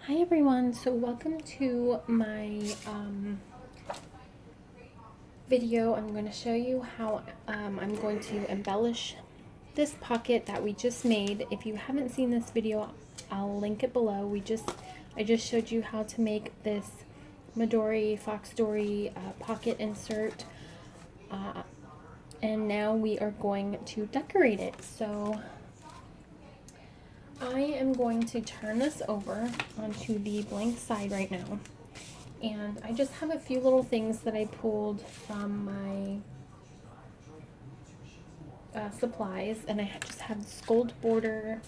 Hi everyone, so welcome to my video. I'm going to show you how I'm going to embellish this pocket that we just made. If you haven't seen this video, I'll link it below. I just showed you how to make this Midori Fox Story pocket insert, and now we are going to decorate it. So I am going to turn this over onto the blank side right now. And I just have a few little things that I pulled from my supplies, and I just have this gold border.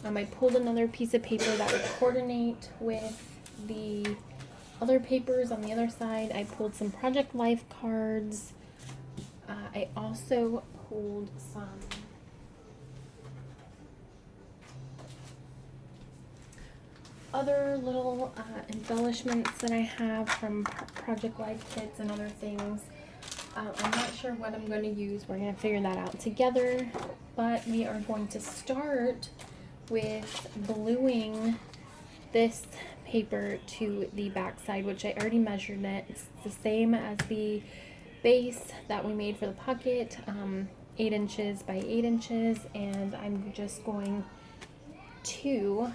I pulled another piece of paper that would coordinate with the other papers on the other side. I pulled some Project Life cards. I also pulled some other little embellishments that I have from Project Life kits and other things. I'm not sure what I'm going to use. We're going to figure that out together, but we are going to start with gluing this paper to the back side, which I already measured it. It's the same as the base that we made for the pocket, 8 inches by 8 inches, and I'm just going to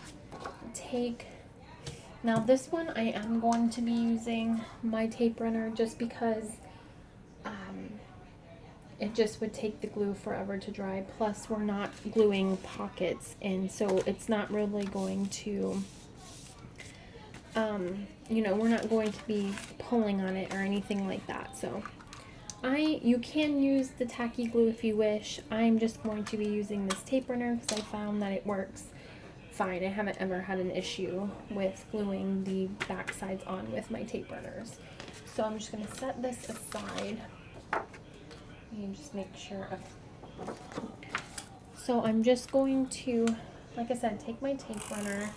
take, now this one I am going to be using my tape runner just because it just would take the glue forever to dry, plus we're not gluing pockets in, so it's not really going to we're not going to be pulling on it or anything like that. So you can use the tacky glue if you wish. I'm just going to be using this tape runner because I found that it works fine. I haven't ever had an issue with gluing the back sides on with my tape runners. So I'm just going to set this aside and just make sure. So I'm just going to, like I said, take my tape runner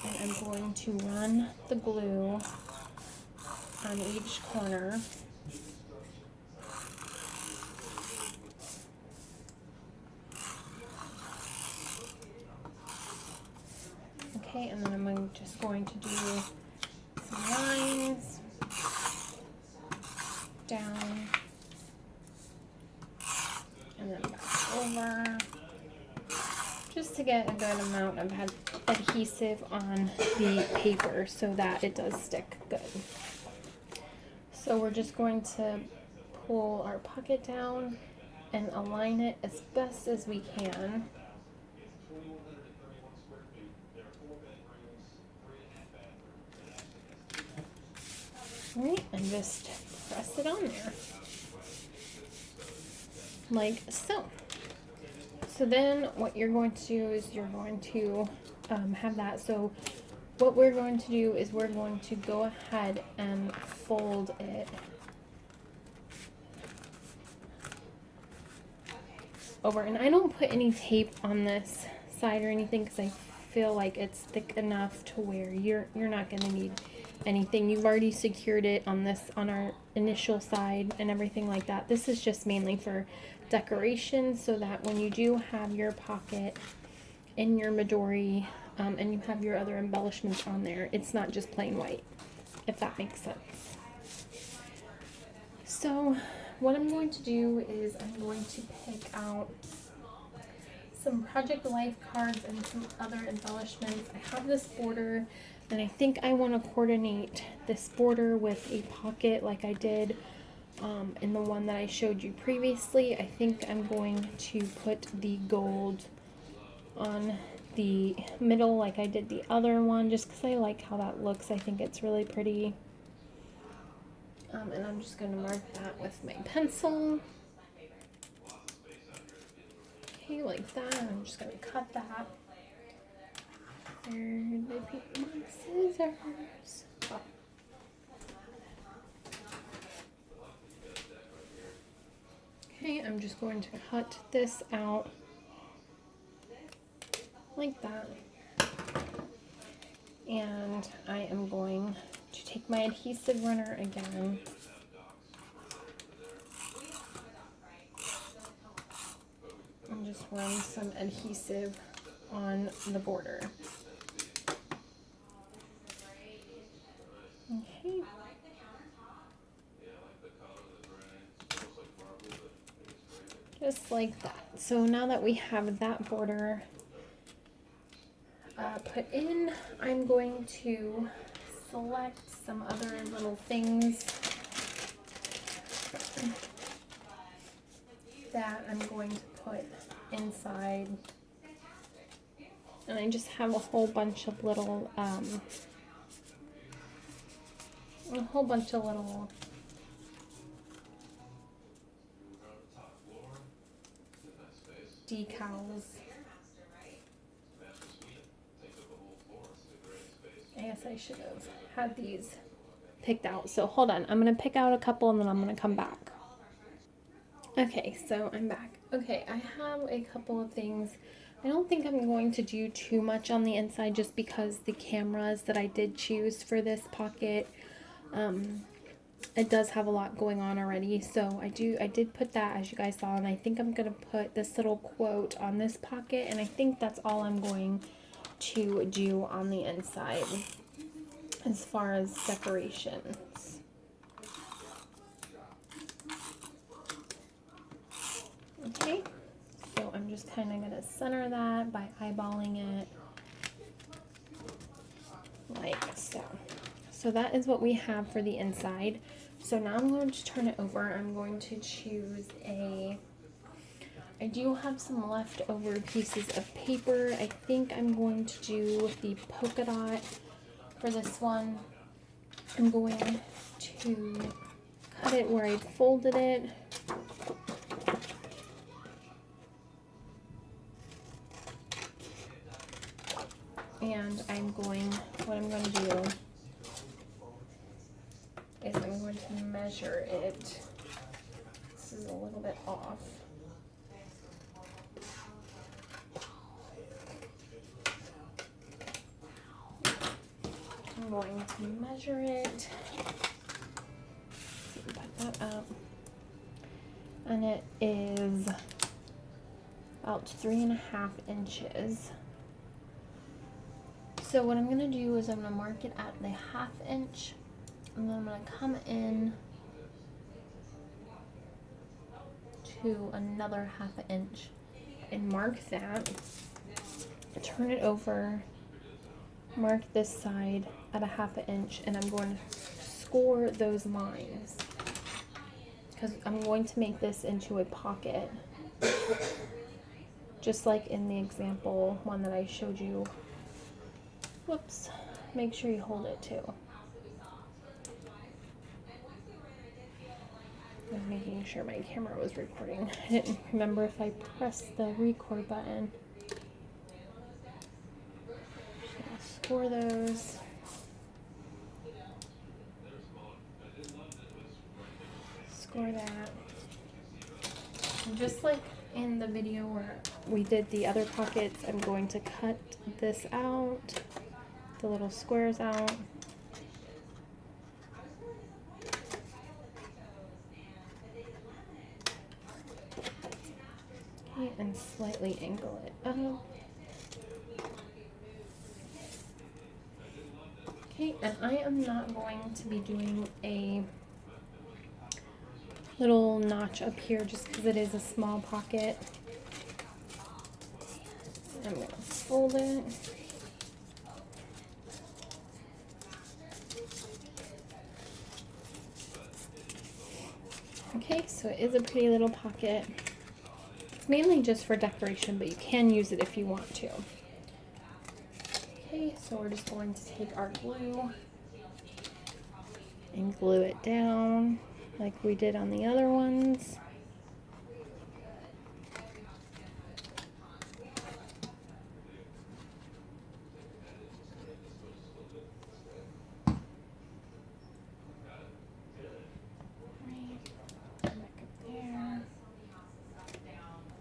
and I'm going to run the glue on each corner. Okay, and then I'm just going to do some lines down and then back over, just to get a good amount of adhesive on the paper so that it does stick good. So we're just going to pull our pocket down and align it as best as we can. Right, and just press it on there like so. So then what you're going to do is you're going to have that. So what we're going to do is we're going to go ahead and fold it over, and I don't put any tape on this side or anything because I feel like it's thick enough to where you're not going to need anything. You've already secured it on our initial side and everything like that. This is just mainly for decoration so that when you do have your pocket in your Midori and you have your other embellishments on there, it's not just plain white, if that makes sense. So what I'm going to do is I'm going to pick out some Project Life cards and some other embellishments. I have this border, and I think I want to coordinate this border with a pocket like I did in the one that I showed you previously. I think I'm going to put the gold on the middle like I did the other one, just because I like how that looks. I think it's really pretty. And I'm just going to mark that with my pencil. Okay, like that. I'm just going to cut that. There's my paper and scissors. Oh. Okay, I'm just going to cut this out like that. And I am going to take my adhesive runner again. And just run some adhesive on the border. just like that. So now that we have that border put in, I'm going to select some other little things that I'm going to put inside. And I just have a whole bunch of little decals. I guess I should have had these picked out. So hold on, I'm gonna pick out a couple and then I'm gonna come back. Okay, so I'm back. Okay, I have a couple of things. I don't think I'm going to do too much on the inside just because the cameras that I did choose for this pocket, it does have a lot going on already. So I did put that, as you guys saw, and I think I'm gonna put this little quote on this pocket, and I think that's all I'm going to do on the inside as far as decorations. Okay, so I'm just kind of gonna center that by eyeballing it like so. So that is what we have for the inside. So now I'm going to turn it over. I'm going to choose I do have some leftover pieces of paper. I think I'm going to do the polka dot for this one. I'm going to cut it where I folded it. And what I'm going to do is I'm going to measure it. This is a little bit off. I'm going to measure it. Put that up. And it is about 3.5 inches. So what I'm going to do is I'm going to mark it at the 1/2 inch, and then I'm going to come in to another 1/2 inch and mark that, turn it over, mark this side at 1/2 inch, and I'm going to score those lines because I'm going to make this into a pocket, just like in the example one that I showed you. Whoops, make sure you hold it too. I'm making sure my camera was recording. I didn't remember if I pressed the record button. So score those. Score that. And just like in the video where we did the other pockets, I'm going to cut this out, the little squares out. Okay, and slightly angle it up. Okay, and I am not going to be doing a little notch up here just because it is a small pocket. I'm going to fold it. Okay, so it is a pretty little pocket. It's mainly just for decoration, but you can use it if you want to. Okay, so we're just going to take our glue and glue it down like we did on the other ones.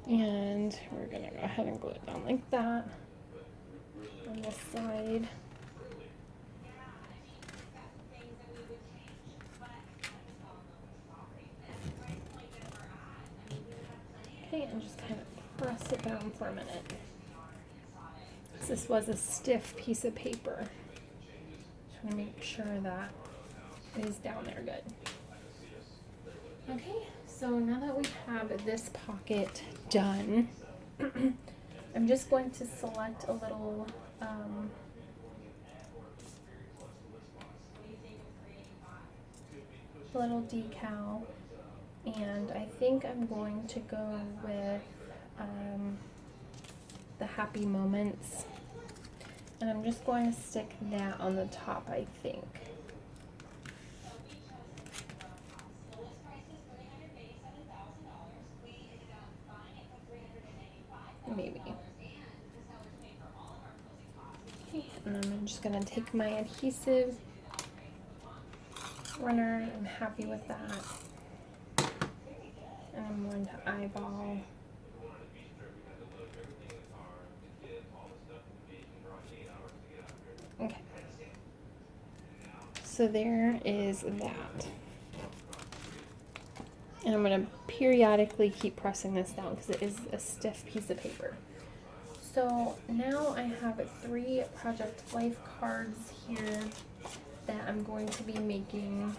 And we're going to go ahead and glue it down like that on this side. Okay, and just kind of press it down for a minute. This was a stiff piece of paper. Just want to make sure that it is down there good. Okay, So now that we have this pocket done, I'm just going to select a little decal, and I think I'm going to go with the happy moments, and I'm just going to stick that on the top, I think. Maybe. Okay, and then I'm just going to take my adhesive runner. I'm happy with that. And I'm going to eyeball. Okay. So there is that. And I'm going to periodically keep pressing this down because it is a stiff piece of paper. So now I have 3 Project Life cards here that I'm going to be making,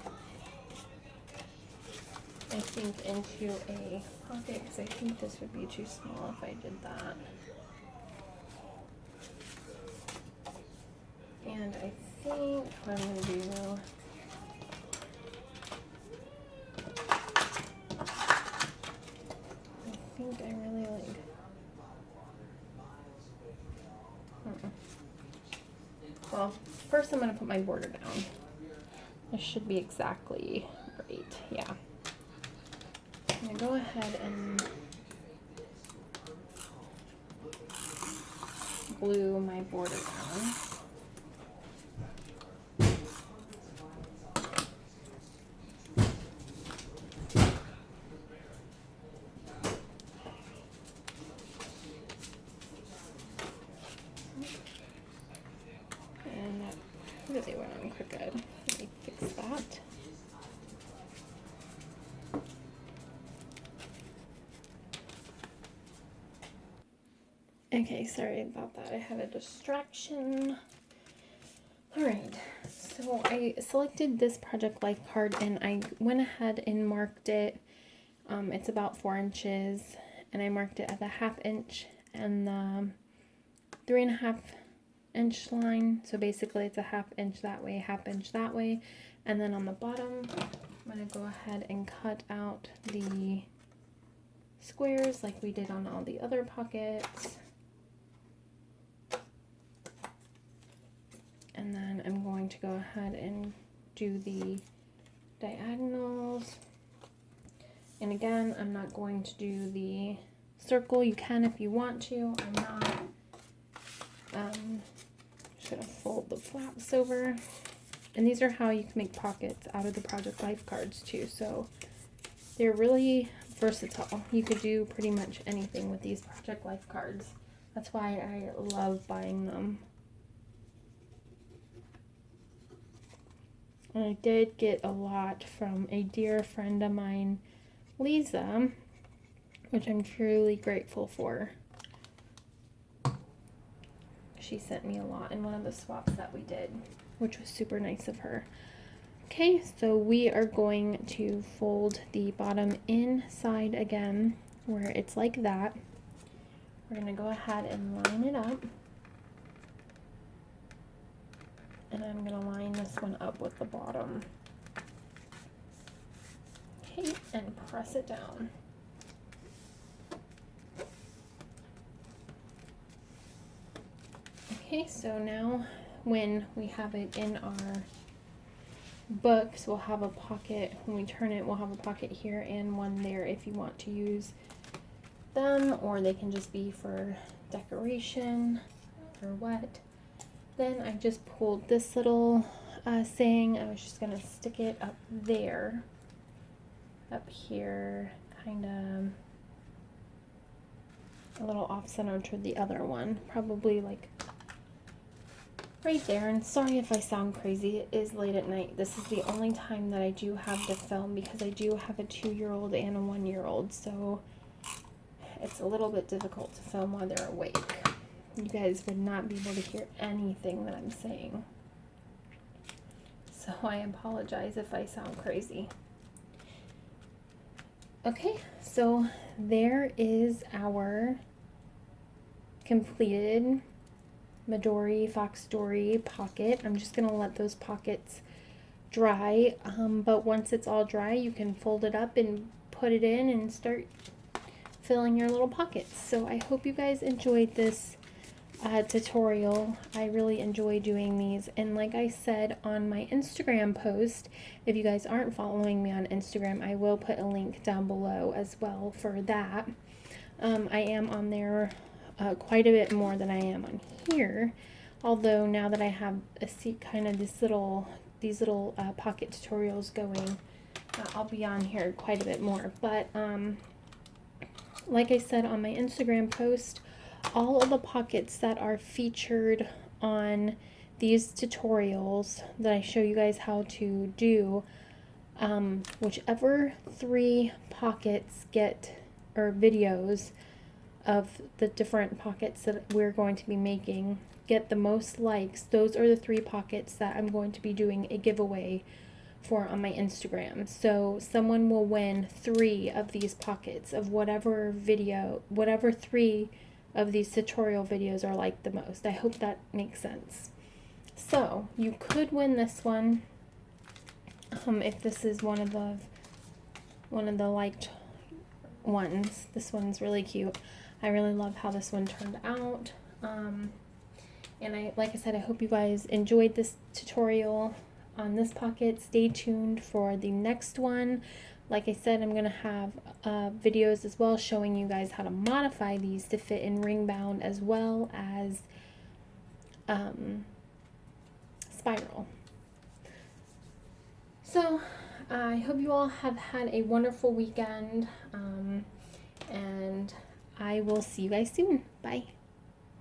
I think, into a pocket, because I think this would be too small if I did that. And I think what I'm going to do, I think I really like, well, first I'm going to put my border down. This should be exactly right, yeah. I'm going to go ahead and glue my border down. And that really went on crooked. Let me fix that. Okay, sorry about that. I had a distraction. Alright, so I selected this Project Life card and I went ahead and marked it. It's about 4 inches, and I marked it at the 1/2 inch and the 3.5 inch line. So basically it's a 1/2 inch that way, 1/2 inch that way. And then on the bottom, I'm going to go ahead and cut out the squares like we did on all the other pockets. And then I'm going to go ahead and do the diagonals. And again, I'm not going to do the circle. You can if you want to. I'm not. Just gonna fold the flaps over. And these are how you can make pockets out of the Project Life cards too. So they're really versatile. You could do pretty much anything with these Project Life cards. That's why I love buying them. And I did get a lot from a dear friend of mine, Lisa, which I'm truly grateful for. She sent me a lot in one of the swaps that we did, which was super nice of her. Okay, so we are going to fold the bottom inside again, where it's like that. We're going to go ahead and line it up. And I'm going to line this one up with the bottom. Okay, and press it down. Okay, so now when we have it in our books, we'll have a pocket. When we turn it, we'll have a pocket here and one there if you want to use them, or they can just be for decoration or what. Then I just pulled this little saying. I was just going to stick it up there, up here, kind of a little off center to the other one, probably like right there. And sorry if I sound crazy, it is late at night. This is the only time that I do have to film because I do have a 2-year-old and a 1-year-old, so it's a little bit difficult to film while they're awake. You guys would not be able to hear anything that I'm saying. So I apologize if I sound crazy. Okay, so there is our completed Midori Fox Dory pocket. I'm just going to let those pockets dry, but once it's all dry, you can fold it up and put it in and start filling your little pockets. So I hope you guys enjoyed this tutorial. I really enjoy doing these, and like I said on my Instagram post, if you guys aren't following me on Instagram, I will put a link down below as well for that. I am on there quite a bit more than I am on here, although now that I have kind of these little pocket tutorials going, I'll be on here quite a bit more. But like I said on my Instagram post, all of the pockets that are featured on these tutorials that I show you guys how to do, whichever 3 pockets get, or videos of the different pockets that we're going to be making, get the most likes, those are the 3 pockets that I'm going to be doing a giveaway for on my Instagram. So someone will win 3 of these pockets of whatever 3 of these tutorial videos are liked the most. I hope that makes sense. So you could win this one if this is one of the liked ones. This one's really cute. I really love how this one turned out. And like I said, I hope you guys enjoyed this tutorial on this pocket. Stay tuned for the next one. Like I said, I'm going to have videos as well showing you guys how to modify these to fit in ring bound as well as spiral. So I hope you all have had a wonderful weekend, and I will see you guys soon. Bye.